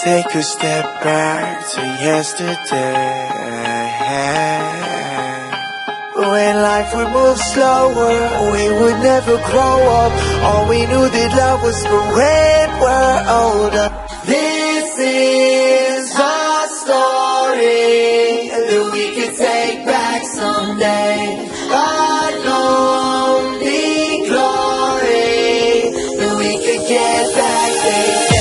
Take a step back to yesterday, when life would move slower, we would never grow up. All we knew that love was for when we're older. This is our story that we could take back someday. Unknown glory that we could get back.